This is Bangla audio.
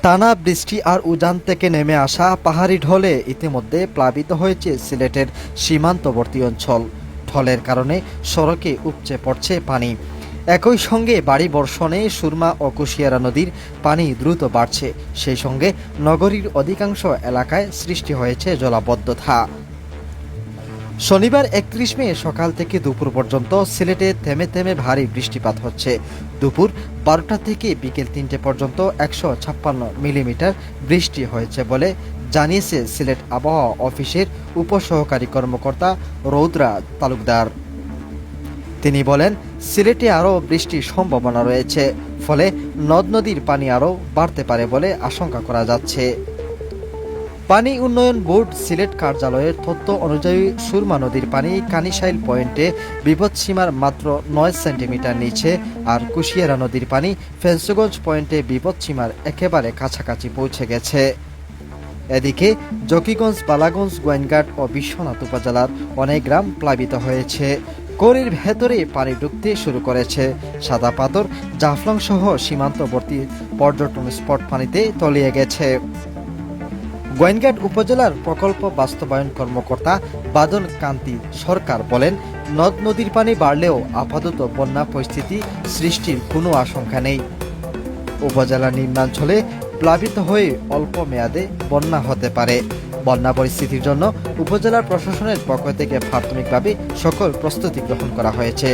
টানা বৃষ্টি আর উজান থেকে নেমে আসা পাহাড়ি ঢলে ইতিমধ্যে প্লাবিত হয়েছে সিলেটের সীমান্তবর্তী অঞ্চল। ঢলের কারণে সড়কে উপচে পড়ছে পানি। একই সঙ্গে বাড়ি বর্ষণে সুরমা ও কুশিয়ারা নদীর পানি দ্রুত বাড়ছে। সেই সঙ্গে নগরীর অধিকাংশ এলাকায় সৃষ্টি হয়েছে জলাবদ্ধতা। শনিবার ৩১ মে সকাল থেকে দুপুর পর্যন্ত সিলেটে থেমে থেমে ভারী বৃষ্টিপাত হচ্ছে। দুপুর ১২টা থেকে বিকেল ৩টে পর্যন্ত ১৫৬ মিলিমিটার বৃষ্টি হয়েছে বলে জানিয়েছে সিলেট আবহাওয়া অফিসের উপসহকারী কর্মকর্তা রৌদ্রা তালুকদার। তিনি বলেন, সিলেটে আরও বৃষ্টির সম্ভাবনা রয়েছে, ফলে নদ নদীর পানি আরও বাড়তে পারে বলে আশঙ্কা করা যাচ্ছে। পানি উন্নয়ন বোর্ড সিলেট কার্যালয়ের তথ্য অনুযায়ী সুরমা নদীর পানি কানিশাইল পয়েন্টে বিপদসীমার মাত্র ৯ সেন্টিমিটার নিচে, আর কুশিয়ারা নদীর পানি ফেন্সগঞ্জ পয়েন্টে বিপদসীমার একেবারে কাছাকাছি পৌঁছে গেছে। এদিকে জকিগঞ্জ, বালাগঞ্জ, গোয়েনঘাট ও বিশ্বনাথ উপজেলার অনেক গ্রাম প্লাবিত হয়েছে। গড়ির ভেতরে পানি ঢুকতে শুরু করেছে। সাদা পাথর, জাফলং সহ সীমান্তবর্তী পর্যটন স্পট পানিতে তলিয়ে গেছে। গোয়েনঘাট উপজেলার প্রকল্প বাস্তবায়ন কর্মকর্তা বাদন কান্তি সরকার বলেন, নদ নদীর পানি বাড়লেও আপাতত বন্যা পরিস্থিতি সৃষ্টির কোনো আশঙ্কা নেই। উপজেলার নিম্নাঞ্চলে প্লাবিত হয়ে অল্প মেয়াদে বন্যা হতে পারে। বন্যা পরিস্থিতির জন্য উপজেলা প্রশাসনের পক্ষ থেকে প্রাথমিকভাবে সকল প্রস্তুতি গ্রহণ করা হয়েছে।